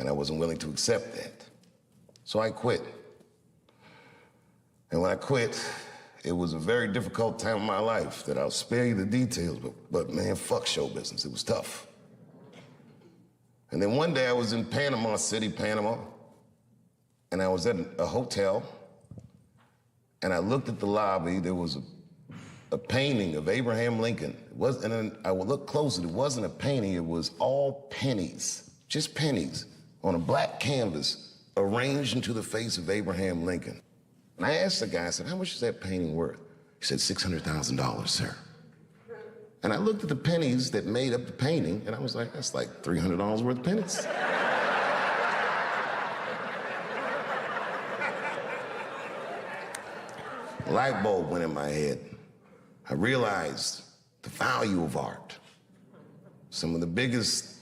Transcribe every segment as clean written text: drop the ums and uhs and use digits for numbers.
and I wasn't willing to accept that. So I quit. And when I quit, it was a very difficult time in my life that I'll spare you the details, but man, fuck show business. It was tough. And then one day I was in Panama City, Panama, and I was at a hotel, and I looked at the lobby. There was a painting of Abraham Lincoln. And I would look closer. It wasn't a painting. It was all pennies, just pennies, on a black canvas arranged into the face of Abraham Lincoln. And I asked the guy, I said, how much is that painting worth? He said, $600,000, sir. And I looked at the pennies that made up the painting, and I was like, that's like $300 worth of pennies. A light bulb went in my head. I realized the value of art. Some of the biggest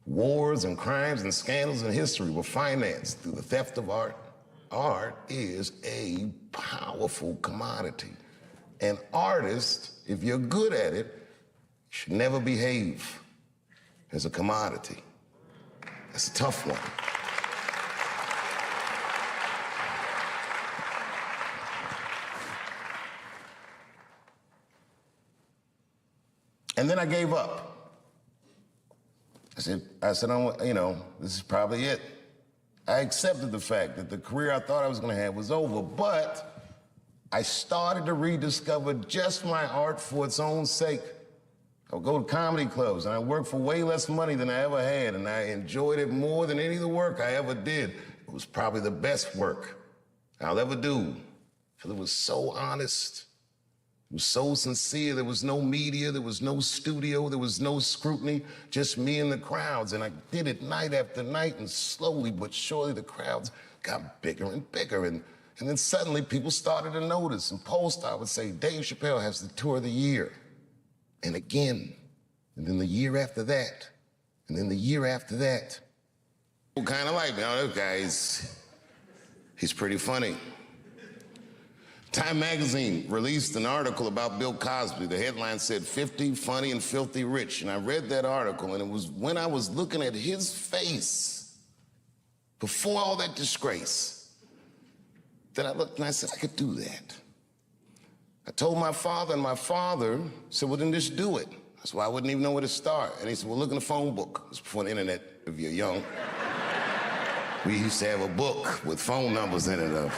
wars and crimes and scandals in history were financed through the theft of art. Art is a powerful commodity. And artists, if you're good at it, should never behave as a commodity. That's a tough one. And then I gave up. I said, this is probably it. I accepted the fact that the career I thought I was gonna have was over, but I started to rediscover just my art for its own sake. I would go to comedy clubs, and I worked for way less money than I ever had, and I enjoyed it more than any of the work I ever did. It was probably the best work I'll ever do, because it was so honest. It was so sincere. There was no media, there was no studio, there was no scrutiny, just me and the crowds. And I did it night after night, and slowly but surely the crowds got bigger and bigger. And then suddenly people started to notice, and Polestar would say, Dave Chappelle has the tour of the year. And again, and then the year after that, and then the year after that. People kind of like me, oh, this guy, he's pretty funny. Time magazine released an article about Bill Cosby. The headline said, 50 funny and filthy rich. And I read that article, and it was when I was looking at his face before all that disgrace that I looked and I said, I could do that. I told my father, and my father said, well, then just do it. That's why I wouldn't even know where to start. And he said, well, look in the phone book. It was before the internet, if you're young. We used to have a book with phone numbers in it.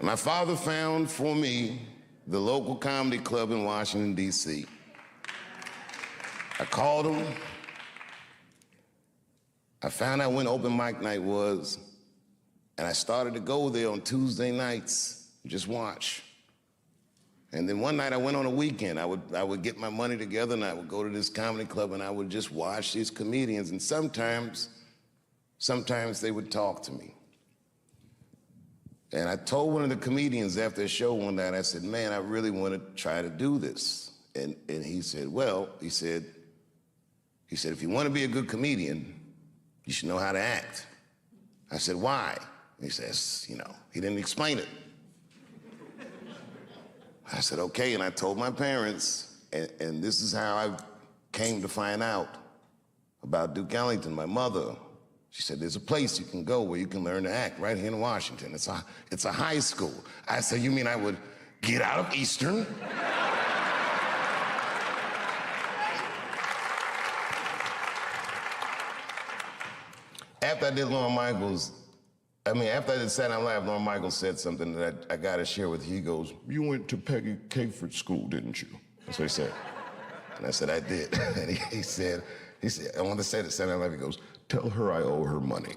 My father found for me the local comedy club in Washington, D.C. I called him. I found out when open mic night was, and I started to go there on Tuesday nights, just watch. And then one night I went on a weekend. I would get my money together, and I would go to this comedy club, and I would just watch these comedians, and sometimes they would talk to me. And I told one of the comedians after a show one night, I said, man, I really want to try to do this. And he said, well, he said, if you want to be a good comedian, you should know how to act. I said, why? He says, he didn't explain it. I said, okay, and I told my parents, and this is how I came to find out about Duke Ellington, my mother. She said, there's a place you can go where you can learn to act right here in Washington. It's a high school. I said, you mean I would get out of Eastern? After I did Lorne Michaels, after I did Saturday Night Live, Lorne Michaels said something that I got to share with you. He goes, you went to Peggy Caford School, didn't you? That's what he said. And I said, I did. And he said, I want to say it at Saturday Night Live. He goes, tell her I owe her money.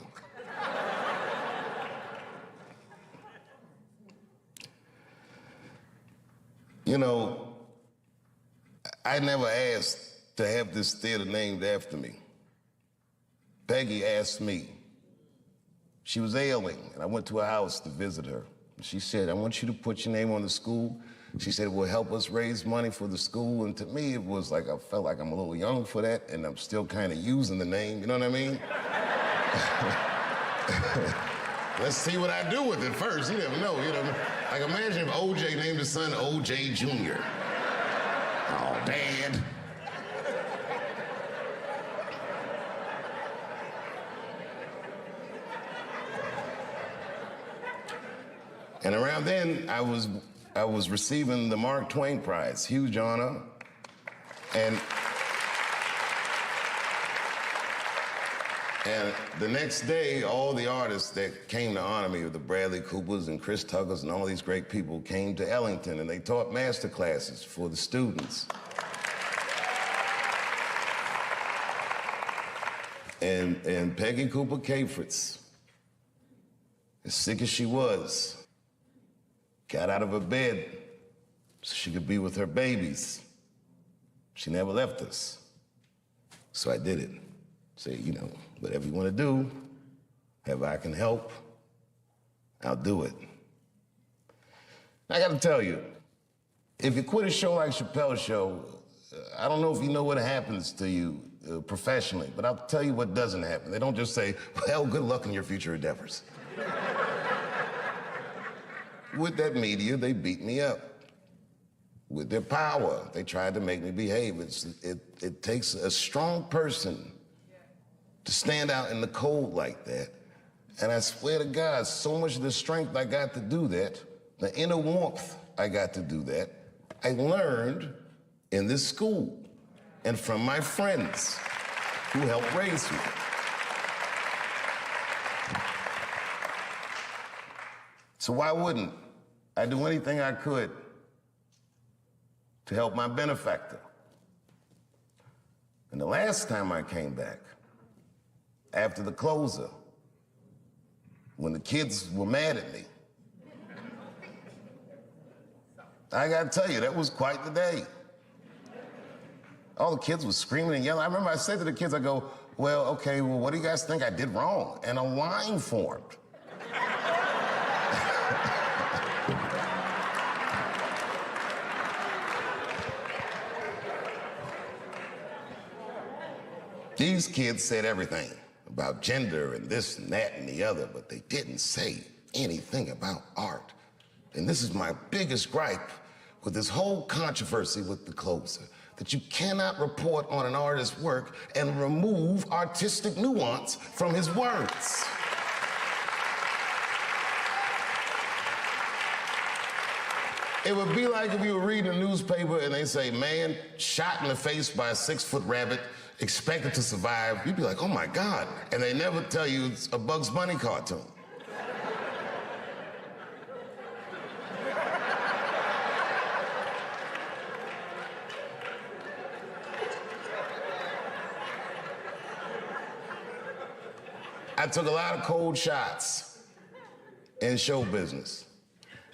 I never asked to have this theater named after me. Peggy asked me. She was ailing, and I went to her house to visit her. She said, I want you to put your name on the school. She said, it will help us raise money for the school. And to me, it was like, I felt like I'm a little young for that, and I'm still kind of using the name, you know what I mean? Let's see what I do with it first. You never know, Like, imagine if OJ named his son OJ Jr. Oh, Dad. And around then, I was receiving the Mark Twain Prize, huge honor. And the next day, all the artists that came to honor me, the Bradley Coopers and Chris Tuckers and all these great people, came to Ellington and they taught master classes for the students. And Peggy Cooper Cafritz, as sick as she was, got out of her bed so she could be with her babies. She never left us. So I did it. Say, you know, whatever you want to do, however I can help, I'll do it. I got to tell you, if you quit a show like Chappelle's show, I don't know if you know what happens to you professionally, but I'll tell you what doesn't happen. They don't just say, well, good luck in your future endeavors. With that media, they beat me up. With their power, they tried to make me behave. It takes a strong person to stand out in the cold like that. And I swear to God, so much of the strength I got to do that, the inner warmth I got to do that, I learned in this school and from my friends who helped raise me. So why wouldn't I do anything I could to help my benefactor? And the last time I came back, after the closer, when the kids were mad at me, I gotta tell you, that was quite the day. All the kids were screaming and yelling. I remember I said to the kids, I go, well, okay, well, what do you guys think I did wrong? And a line formed. These kids said everything about gender and this and that and the other, but they didn't say anything about art. And this is my biggest gripe with this whole controversy with the closer, that you cannot report on an artist's work and remove artistic nuance from his words. It would be like if you were reading a newspaper and they say, man shot in the face by a 6-foot rabbit, expected to survive. You'd be like, oh my God. And they never tell you it's a Bugs Bunny cartoon. I took a lot of cold shots in show business.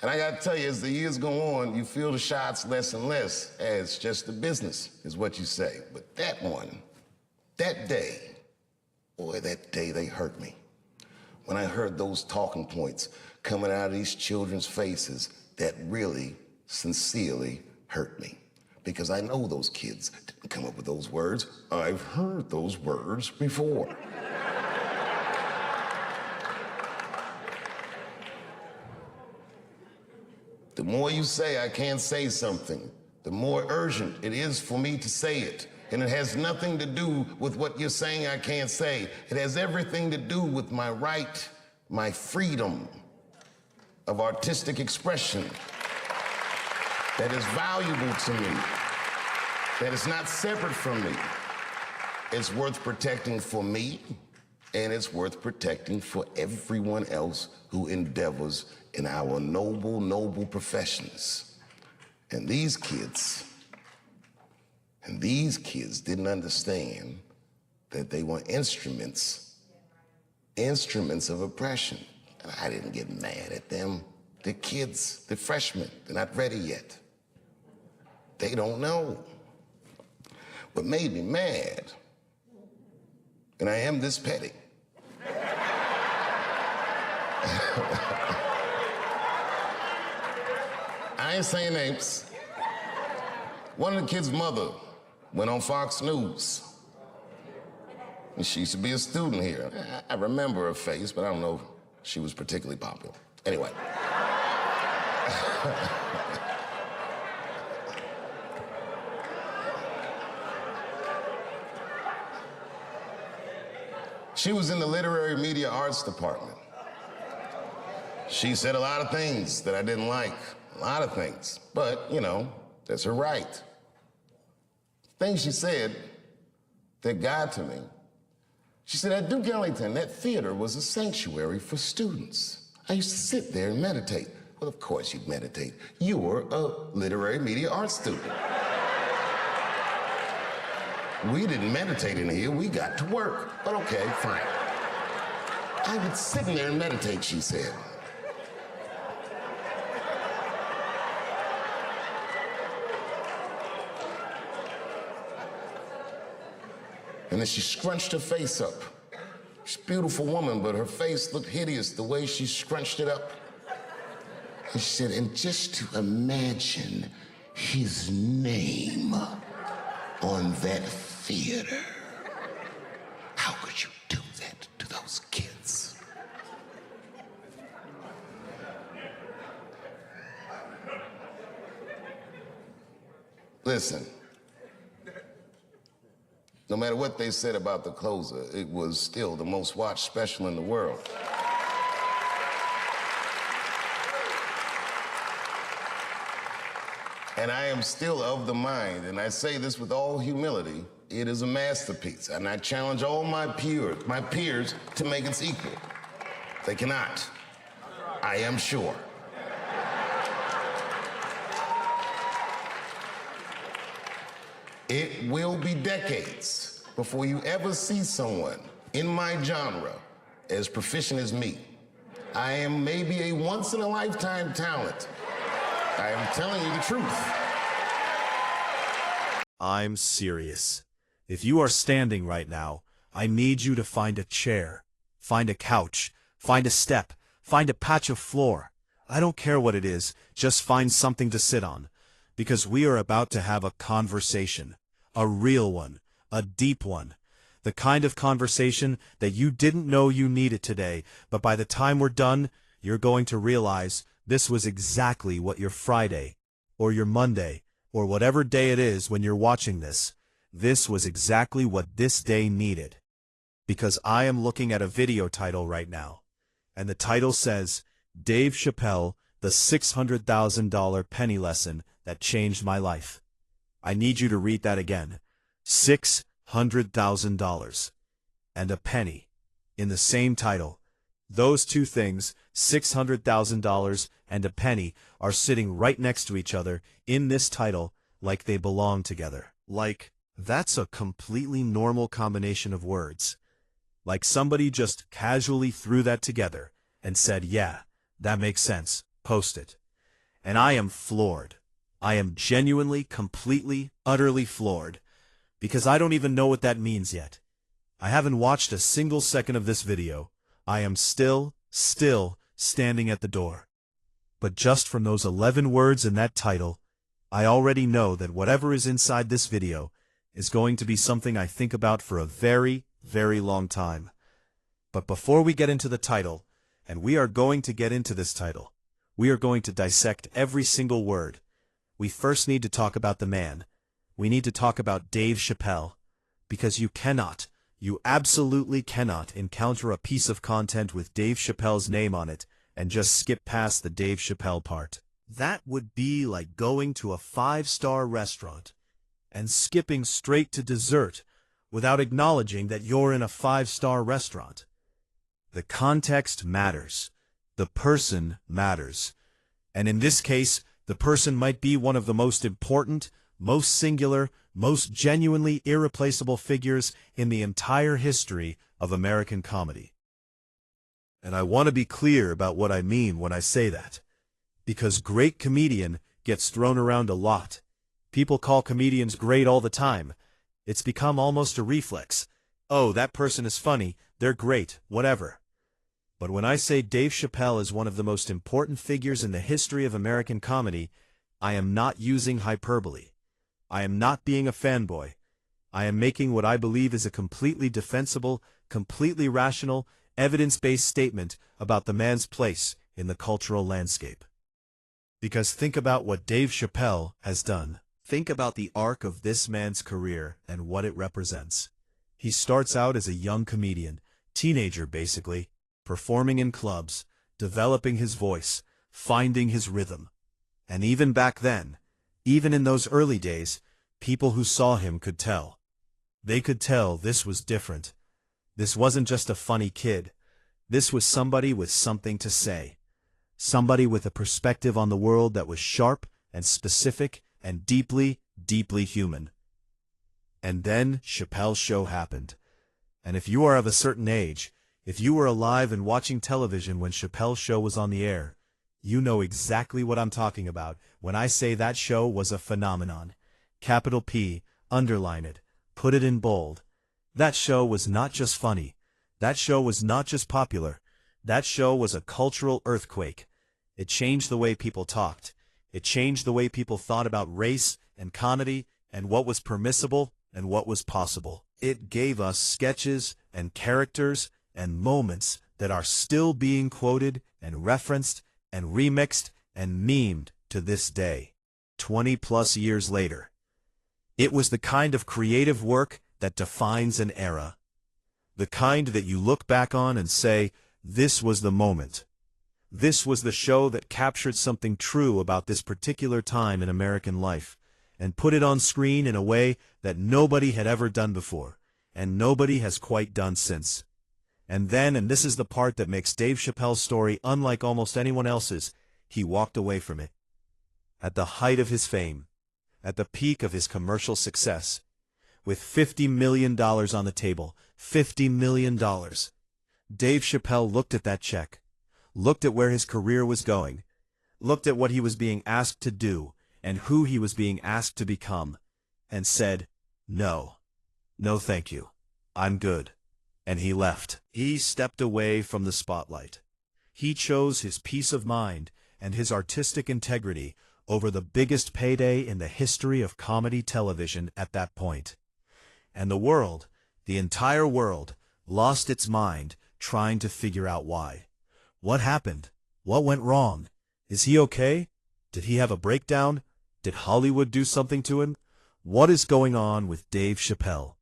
And I gotta tell you, as the years go on, you feel the shots less and less as just the business, is what you say. But that one, that day, boy, that day they hurt me. When I heard those talking points coming out of these children's faces, that really, sincerely hurt me. Because I know those kids didn't come up with those words. I've heard those words before. The more you say I can't say something, the more urgent it is for me to say it. And it has nothing to do with what you're saying I can't say. It has everything to do with my right, my freedom of artistic expression that is valuable to me, that is not separate from me. It's worth protecting for me, and it's worth protecting for everyone else who endeavors in our noble, noble professions. And these kids didn't understand that they were instruments of oppression. And I didn't get mad at them. They're kids, they're freshmen, they're not ready yet. They don't know. What made me mad, and I am this petty, I ain't saying names. One of the kids' mother went on Fox News. And she used to be a student here. I remember her face, but I don't know if she was particularly popular. Anyway. She was in the literary media arts department. She said a lot of things that I didn't like, a lot of things, but, you know, that's her right. Things she said that got to me. She said, at Duke Ellington, that theater was a sanctuary for students. I used to sit there and meditate. Well, of course you'd meditate. You were a literary media arts student. We didn't meditate in here, we got to work. But okay, fine. I would sit in there and meditate, she said. And then she scrunched her face up. She's a beautiful woman, but her face looked hideous the way she scrunched it up. And she said, and just to imagine his name on that theater. How could you do that to those kids? Listen. No matter what they said about The Closer, it was still the most watched special in the world. And I am still of the mind, and I say this with all humility, it is a masterpiece, and I challenge all my peers to make its equal. They cannot. I am sure. It will be decades before you ever see someone in my genre as proficient as me. I am maybe a once-in-a-lifetime talent. I am telling you the truth. I'm serious. If you are standing right now, I need you to find a chair, find a couch, find a step, find a patch of floor. I don't care what it is, just find something to sit on. Because we are about to have a conversation. A real one, a deep one. The kind of conversation that you didn't know you needed today, but by the time we're done, you're going to realize this was exactly what your Friday, or your Monday, or whatever day it is when you're watching this, this was exactly what this day needed. Because I am looking at a video title right now, and the title says, Dave Chappelle, the $600,000 penny lesson that changed my life. I need you to read that again. $600,000 and a penny in the same title. Those two things, $600,000 and a penny, are sitting right next to each other in this title like they belong together. Like, that's a completely normal combination of words. Like somebody just casually threw that together and said, yeah, that makes sense, post it. And I am floored. I am genuinely, completely, utterly floored, because I don't even know what that means yet. I haven't watched a single second of this video. I am still standing at the door. But just from those 11 words in that title, I already know that whatever is inside this video is going to be something I think about for a very, very long time. But before we get into the title, and we are going to get into this title, we are going to dissect every single word. We first need to talk about the man. We need to talk about Dave Chappelle, because you absolutely cannot encounter a piece of content with Dave Chappelle's name on it and just skip past the Dave Chappelle part. That would be like going to a 5-star restaurant and skipping straight to dessert without acknowledging that you're in a 5-star restaurant. The context matters. The person matters. And in this case, the person might be one of the most important, most singular, most genuinely irreplaceable figures in the entire history of American comedy. And I want to be clear about what I mean when I say that. Because great comedian gets thrown around a lot. People call comedians great all the time. It's become almost a reflex. Oh, that person is funny, they're great, whatever. But when I say Dave Chappelle is one of the most important figures in the history of American comedy, I am not using hyperbole. I am not being a fanboy. I am making what I believe is a completely defensible, completely rational, evidence-based statement about the man's place in the cultural landscape. Because think about what Dave Chappelle has done. Think about the arc of this man's career and what it represents. He starts out as a young comedian, teenager basically, performing in clubs, developing his voice, finding his rhythm. And even back then, even in those early days, people who saw him could tell. They could tell this was different. This wasn't just a funny kid. This was somebody with something to say. Somebody with a perspective on the world that was sharp and specific and deeply, deeply human. And then Chappelle's show happened. And if you are of a certain age, if you were alive and watching television when Chappelle's show was on the air, you know exactly what I'm talking about when I say that show was a phenomenon. Capital P, underline it, put it in bold. That show was not just funny. That show was not just popular. That show was a cultural earthquake. It changed the way people talked. It changed the way people thought about race and comedy and what was permissible and what was possible. It gave us sketches and characters and moments that are still being quoted and referenced and remixed and memed to this day, 20+ years later. It was the kind of creative work that defines an era. The kind that you look back on and say, this was the moment. This was the show that captured something true about this particular time in American life, and put it on screen in a way that nobody had ever done before, and nobody has quite done since. And then, and this is the part that makes Dave Chappelle's story unlike almost anyone else's, he walked away from it. At the height of his fame, at the peak of his commercial success, with $50 million on the table, $50 million. Dave Chappelle looked at that check, looked at where his career was going, looked at what he was being asked to do and who he was being asked to become, and said, no, no thank you, I'm good. And he left. He stepped away from the spotlight. He chose his peace of mind and his artistic integrity over the biggest payday in the history of comedy television at that point. And the world, the entire world, lost its mind trying to figure out why. What happened? What went wrong? Is he okay? Did he have a breakdown? Did Hollywood do something to him? What is going on with Dave Chappelle?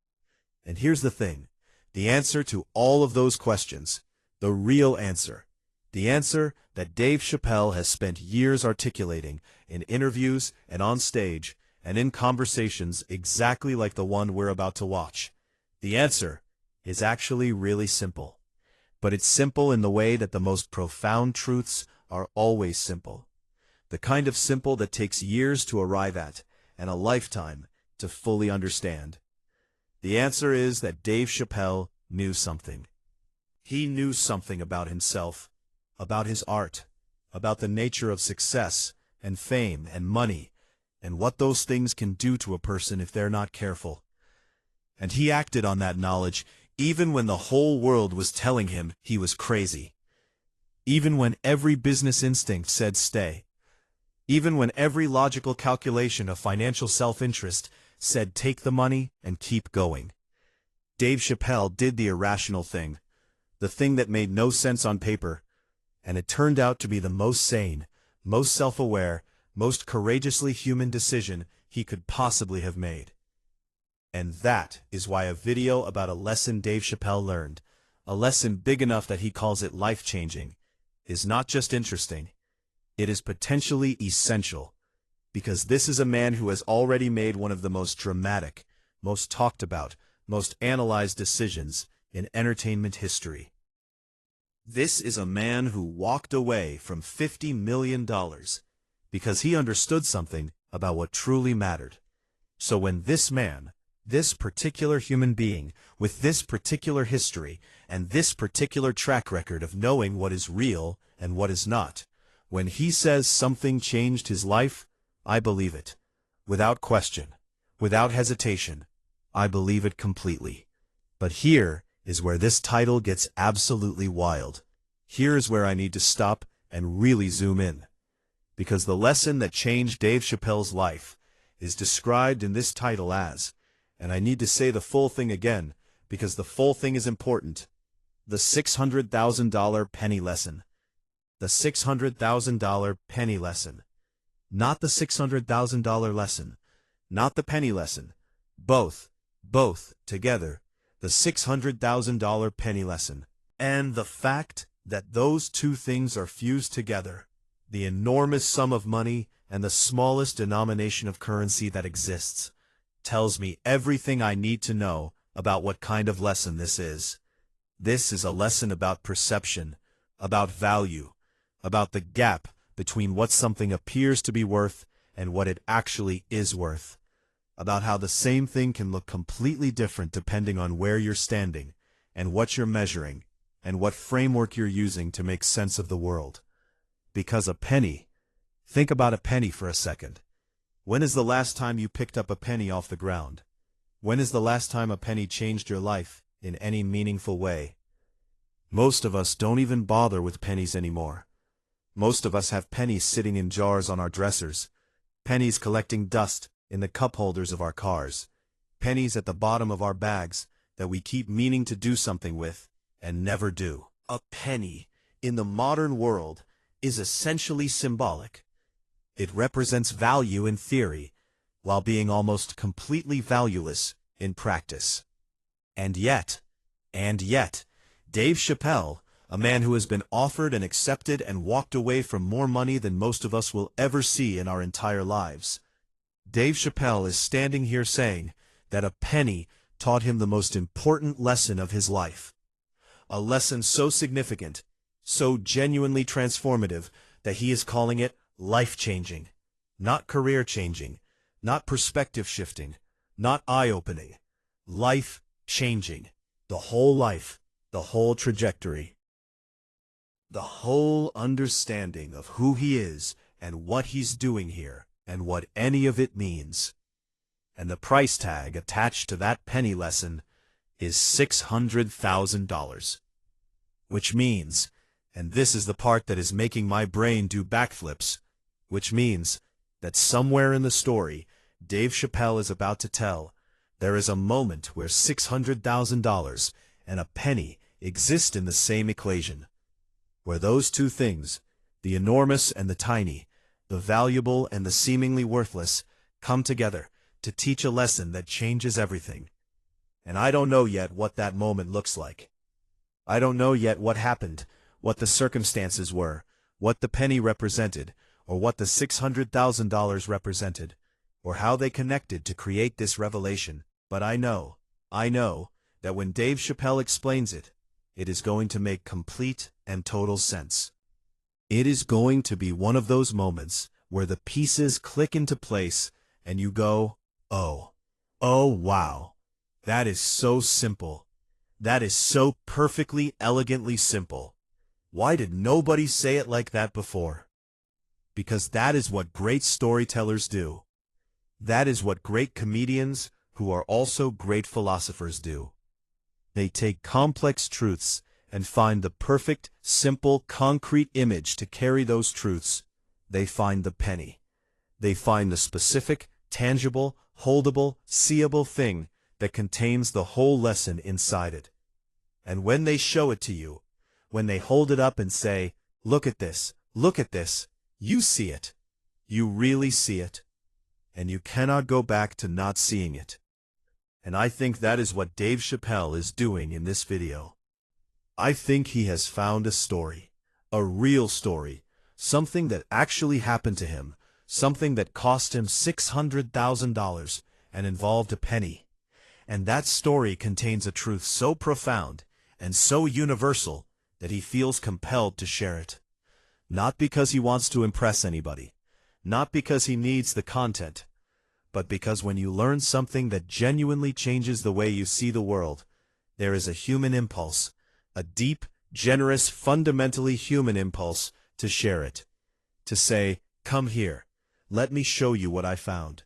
And here's the thing. The answer to all of those questions, the real answer, the answer that Dave Chappelle has spent years articulating in interviews and on stage and in conversations exactly like the one we're about to watch. The answer is actually really simple. But it's simple in the way that the most profound truths are always simple. The kind of simple that takes years to arrive at and a lifetime to fully understand. The answer is that Dave Chappelle knew something. He knew something about himself, about his art, about the nature of success and fame and money, and what those things can do to a person if they're not careful. And he acted on that knowledge even when the whole world was telling him he was crazy. Even when every business instinct said stay. Even when every logical calculation of financial self-interest said take the money and keep going. Dave Chappelle did the irrational thing, the thing that made no sense on paper, and it turned out to be the most sane, most self-aware, most courageously human decision he could possibly have made. And that is why a video about a lesson Dave Chappelle learned, a lesson big enough that he calls it life-changing, is not just interesting, it is potentially essential. Because this is a man who has already made one of the most dramatic, most talked about, most analyzed decisions in entertainment history. This is a man who walked away from $50 million because he understood something about what truly mattered. So when this man, this particular human being, with this particular history and this particular track record of knowing what is real and what is not, when he says something changed his life, I believe it. Without question, without hesitation, I believe it completely. But here is where this title gets absolutely wild. Here is where I need to stop and really zoom in. Because the lesson that changed Dave Chappelle's life is described in this title as, and I need to say the full thing again because the full thing is important, the $600,000 penny lesson. The $600,000 penny lesson. Not the $600,000 lesson, not the penny lesson. Both together, the $600,000 penny lesson. And the fact that those two things are fused together, the enormous sum of money and the smallest denomination of currency that exists, tells me everything I need to know about what kind of lesson this is. This is a lesson about perception, about value, about the gap between what something appears to be worth and what it actually is worth, about how the same thing can look completely different depending on where you're standing and what you're measuring and what framework you're using to make sense of the world. Because a penny, think about a penny for a second. When is the last time you picked up a penny off the ground? When is the last time a penny changed your life in any meaningful way? Most of us don't even bother with pennies anymore. Most of us have pennies sitting in jars on our dressers, pennies collecting dust in the cup holders of our cars, pennies at the bottom of our bags that we keep meaning to do something with and never do. A penny, in the modern world, is essentially symbolic. It represents value in theory, while being almost completely valueless in practice. And yet, Dave Chappelle, a man who has been offered and accepted and walked away from more money than most of us will ever see in our entire lives, Dave Chappelle is standing here saying that a penny taught him the most important lesson of his life. A lesson so significant, so genuinely transformative, that he is calling it life-changing, not career-changing, not perspective-shifting, not eye-opening, life-changing. The whole life, the whole trajectory. The whole understanding of who he is and what he's doing here and what any of it means. And the price tag attached to that penny lesson is $600,000. Which means, and this is the part that is making my brain do backflips, which means that somewhere in the story Dave Chappelle is about to tell, there is a moment where $600,000 and a penny exist in the same equation, where those two things, the enormous and the tiny, the valuable and the seemingly worthless, come together to teach a lesson that changes everything. And I don't know yet what that moment looks like. I don't know yet what happened, what the circumstances were, what the penny represented, or what the $600,000 represented, or how they connected to create this revelation. But I know that when Dave Chappelle explains it, it is going to make complete and total sense. It is going to be one of those moments where the pieces click into place and you go, oh wow, that is so simple. That is so perfectly, elegantly simple. Why did nobody say it like that before? Because that is what great storytellers do. That is what great comedians, who are also great philosophers, do. They take complex truths and find the perfect, simple, concrete image to carry those truths. They find the penny. They find the specific, tangible, holdable, seeable thing that contains the whole lesson inside it. And when they show it to you, when they hold it up and say, look at this, you see it. You really see it. And you cannot go back to not seeing it. And I think that is what Dave Chappelle is doing in this video. I think he has found a story, a real story, something that actually happened to him, something that cost him $600,000 and involved a penny. And that story contains a truth so profound and so universal that he feels compelled to share it. Not because he wants to impress anybody, not because he needs the content, but because when you learn something that genuinely changes the way you see the world, there is a human impulse, a deep, generous, fundamentally human impulse to share it. To say, come here, let me show you what I found.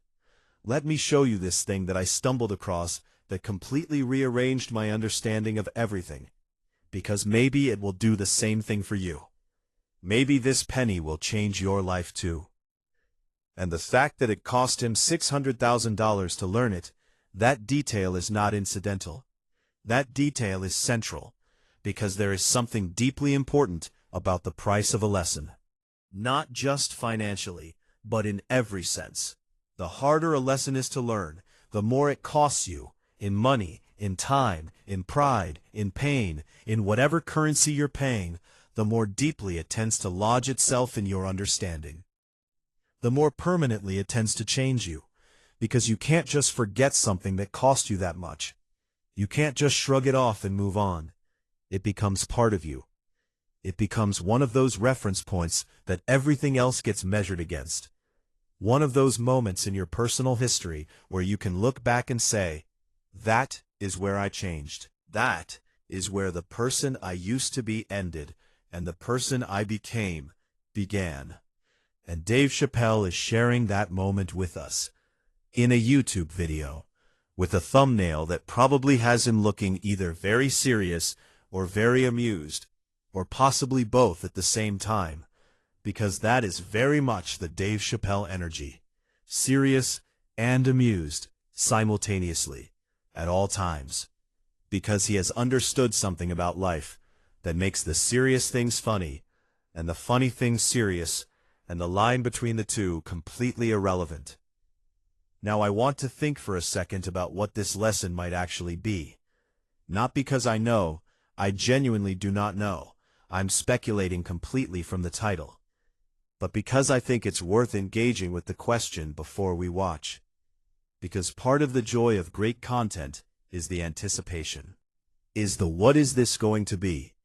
Let me show you this thing that I stumbled across that completely rearranged my understanding of everything. Because maybe it will do the same thing for you. Maybe this penny will change your life too. And the fact that it cost him $600,000 to learn it, that detail is not incidental. That detail is central, because there is something deeply important about the price of a lesson. Not just financially, but in every sense. The harder a lesson is to learn, the more it costs you, in money, in time, in pride, in pain, in whatever currency you're paying, the more deeply it tends to lodge itself in your understanding. The more permanently it tends to change you, because you can't just forget something that cost you that much. You can't just shrug it off and move on. It becomes part of you. It becomes one of those reference points that everything else gets measured against. One of those moments in your personal history where you can look back and say, that is where I changed. That is where the person I used to be ended and the person I became began. And Dave Chappelle is sharing that moment with us in a YouTube video with a thumbnail that probably has him looking either very serious or very amused, or possibly both at the same time, because that is very much the Dave Chappelle energy, serious and amused simultaneously at all times, because he has understood something about life that makes the serious things funny and the funny things serious, and the line between the two completely irrelevant. Now I want to think for a second about what this lesson might actually be. Not because I know, I genuinely do not know. I'm speculating completely from the title. But because I think it's worth engaging with the question before we watch. Because part of the joy of great content is the anticipation. Is the what is this going to be?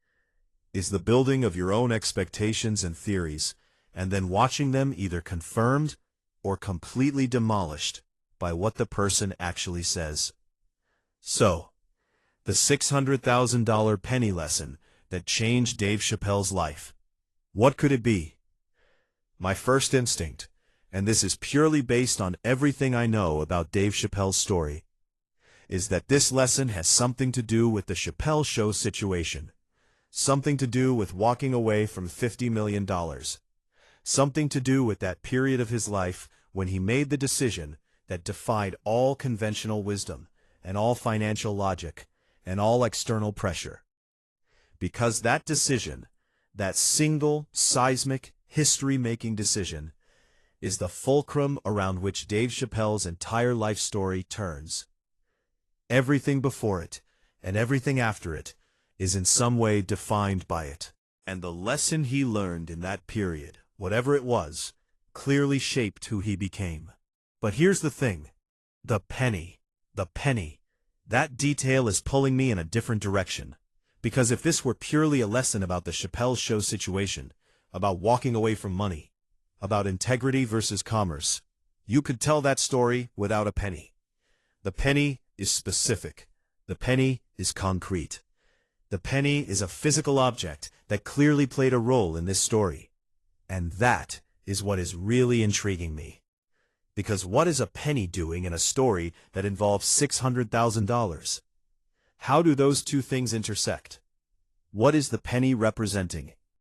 Is the building of your own expectations and theories, and then watching them either confirmed or completely demolished by what the person actually says. So, the $600,000 penny lesson that changed Dave Chappelle's life. What could it be? My first instinct, and this is purely based on everything I know about Dave Chappelle's story, is that this lesson has something to do with the Chappelle Show situation. Something to do with walking away from $50 million. Something to do with that period of his life when he made the decision that defied all conventional wisdom and all financial logic and all external pressure. Because that decision, that single, seismic, history-making decision, is the fulcrum around which Dave Chappelle's entire life story turns. Everything before it and everything after it is in some way defined by it. And the lesson he learned in that period, whatever it was, clearly shaped who he became. But here's the thing. The penny. That detail is pulling me in a different direction. Because if this were purely a lesson about the Chappelle Show situation, about walking away from money, about integrity versus commerce, you could tell that story without a penny. The penny is specific. The penny is concrete. The penny is a physical object that clearly played a role in this story. And that is what is really intriguing me. Because what is a penny doing in a story that involves $600,000? How do those two things intersect? What is the penny representing